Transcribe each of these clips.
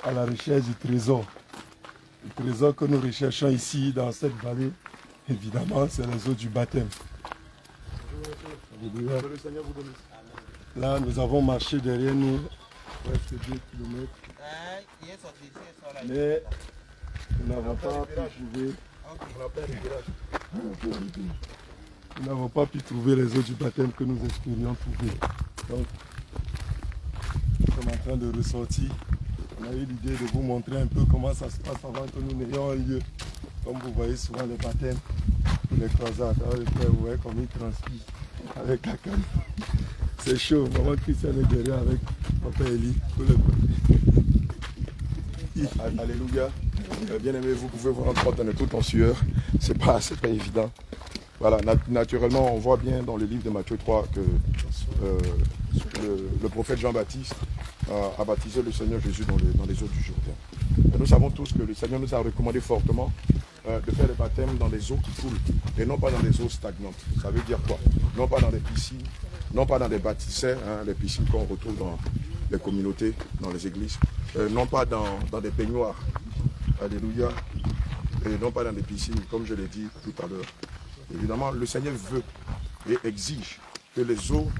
à la recherche du trésor. Le trésor que nous recherchons ici dans cette vallée, évidemment, c'est les eaux du baptême. Alléluia. Là, nous avons marché derrière nous presque 2 km. Mais nous n'avons pas pu trouver les eaux du baptême que nous espérions trouver. Donc, nous sommes en train de ressortir. On a eu l'idée de vous montrer un peu comment ça se passe avant que nous n'ayons un lieu. Comme vous voyez souvent les baptêmes pour les croisades. Alors, le frère, vous voyez comme il transpire avec la canne. C'est chaud. Maman Christian est derrière avec Papa Eli. Alléluia. Bien aimé, vous pouvez voir quand on est tout en sueur. C'est pas évident. Voilà, naturellement, on voit bien dans le livre de Matthieu 3 que le prophète Jean-Baptiste a baptisé le Seigneur Jésus dans les eaux du Jourdain. Et nous savons tous que le Seigneur nous a recommandé fortement de faire le baptême dans les eaux qui coulent et non pas dans les eaux stagnantes. Ça veut dire quoi? Non pas dans des piscines, non pas dans des bâtisses, les piscines qu'on retrouve dans les communautés, dans les églises, non pas dans des baignoires. Alléluia. Et non pas dans des piscines, comme je l'ai dit tout à l'heure. Évidemment, le Seigneur veut et exige que les eaux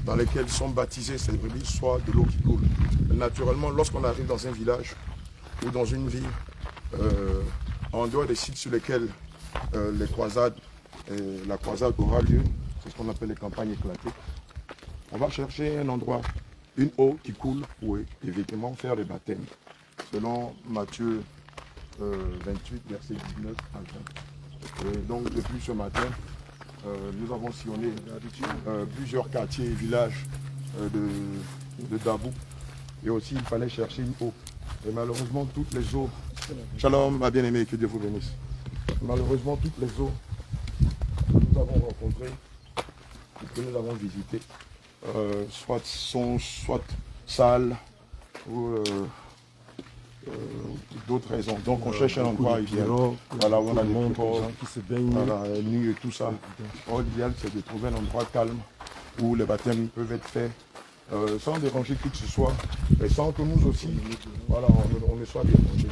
dans lesquelles sont baptisées ces brebis soient de l'eau qui coule. Naturellement, lorsqu'on arrive dans un village ou dans une ville, en dehors des sites sur lesquels la croisade aura lieu, c'est ce qu'on appelle les campagnes éclatées, on va chercher un endroit, une eau qui coule pour évidemment faire le baptême. Selon Matthieu 28, verset 19 à 20. Et donc depuis ce matin, nous avons sillonné plusieurs quartiers et villages de Dabou. Et aussi, il fallait chercher une eau. Et malheureusement, toutes les eaux... Shalom, ma bien-aimée, que Dieu vous bénisse. Malheureusement, toutes les eaux que nous avons rencontrées, que nous avons visitées, sont sales ou d'autres raisons. Donc on cherche un endroit idéal. Voilà, on a des gens qui se baignent nuit et tout ça. L'idéal, c'est de trouver un endroit calme où les baptêmes peuvent être faits sans déranger qui que ce soit et sans que nous aussi, voilà, on ne soit dérangés.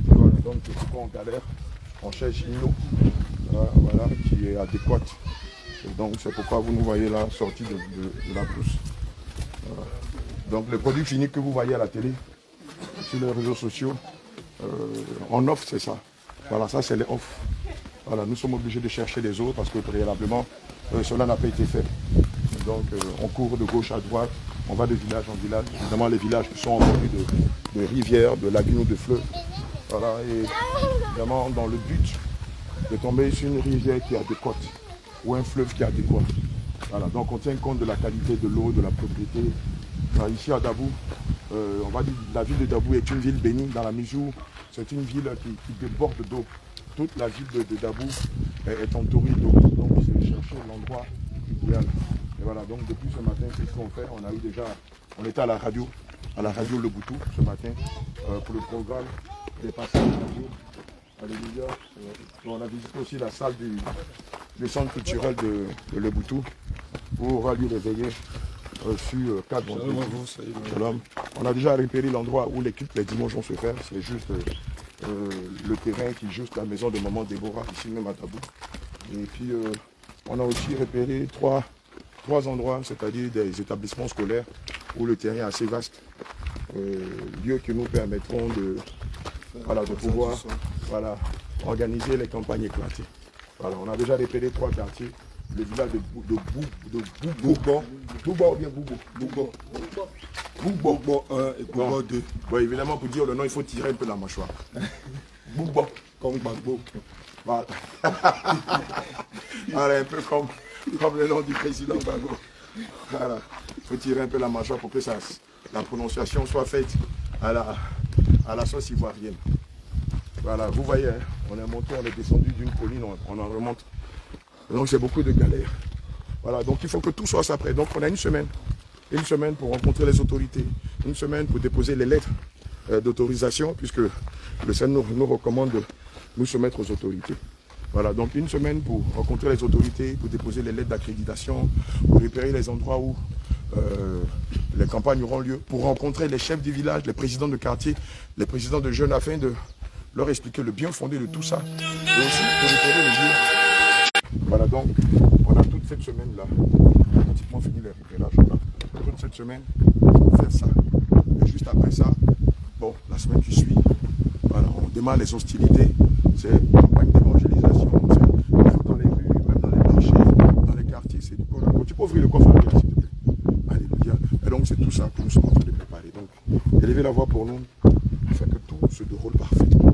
Voilà, donc pourquoi on galère, on cherche une eau voilà, qui est adéquate. Et donc c'est pourquoi vous nous voyez là sortis de la brousse. Voilà. Donc le produit fini que vous voyez à la télé, sur les réseaux sociaux, en offre, c'est ça. Voilà, ça c'est les offres. Voilà, nous sommes obligés de chercher des eaux parce que préalablement, cela n'a pas été fait. Donc on court de gauche à droite, on va de village en village. Évidemment, les villages qui sont entourés de rivières, de lagunes ou de fleuves. Voilà, et évidemment, dans le but de tomber sur une rivière qui est adéquate ou un fleuve qui est adéquat. Voilà, donc on tient compte de la qualité de l'eau, de la propriété. Là, ici à Dabou, on va dire que la ville de Dabou est une ville bénie dans la mesure où c'est une ville qui déborde d'eau. Toute la ville de Dabou est entourée d'eau. Donc c'est chercher l'endroit idéal. Et voilà, donc depuis ce matin, c'est ce qu'on fait. On était à la radio Le Boutou ce matin pour le programme des passages radio. Alléluia. On a visité aussi la salle du centre culturel de Le Boutou où on aura lieu les veillées sur 4 vendredis. On a déjà repéré l'endroit où les cultes les dimanches vont se faire. C'est juste le terrain qui est juste la maison de maman Déborah, ici même à Dabou. Et puis on a aussi repéré trois endroits, c'est-à-dire des établissements scolaires où le terrain est assez vaste. Lieux qui nous permettront de pouvoir organiser les campagnes éclatées. Voilà, on a déjà repéré 3 quartiers. Le village de Bougbo. Bougbo ou bien Bougbo? Bougbo 1 et Bougbo 2. Bon, évidemment, pour dire le nom, il faut tirer un peu la mâchoire. Bougbo, comme Gbagbo. Voilà. Voilà, un peu comme le nom du président Gbagbo. Voilà. Il faut tirer un peu la mâchoire pour que la prononciation soit faite à la sauce ivoirienne. Voilà, vous voyez, hein, on est monté, on est descendu d'une colline, on en remonte. Donc c'est beaucoup de galères. Voilà, donc il faut que tout soit ça prêt. Donc on a une semaine pour rencontrer les autorités, une semaine pour déposer les lettres d'autorisation, puisque le Seigneur nous recommande de nous soumettre aux autorités. Voilà, donc une semaine pour rencontrer les autorités, pour déposer les lettres d'accréditation, pour repérer les endroits où les campagnes auront lieu pour rencontrer les chefs du village, les présidents de quartier, les présidents de jeunes afin de leur expliquer le bien fondé de tout ça. Et aussi pour éclairer le lieu. Voilà donc, on a toute cette semaine-là, pratiquement fini les repérages, toute cette semaine, pour faire ça. Et juste après ça, bon, la semaine qui suit, voilà, on démarre les hostilités, c'est une campagne d'évangélisation, même dans les rues, même dans les marchés, dans les quartiers, c'est du corps. Tu peux ouvrir le coffre à s'il te plaît. Alléluia. Et donc c'est tout ça que nous sommes en train de préparer. Donc, élevez la voix pour nous, afin que tout se déroule parfaitement.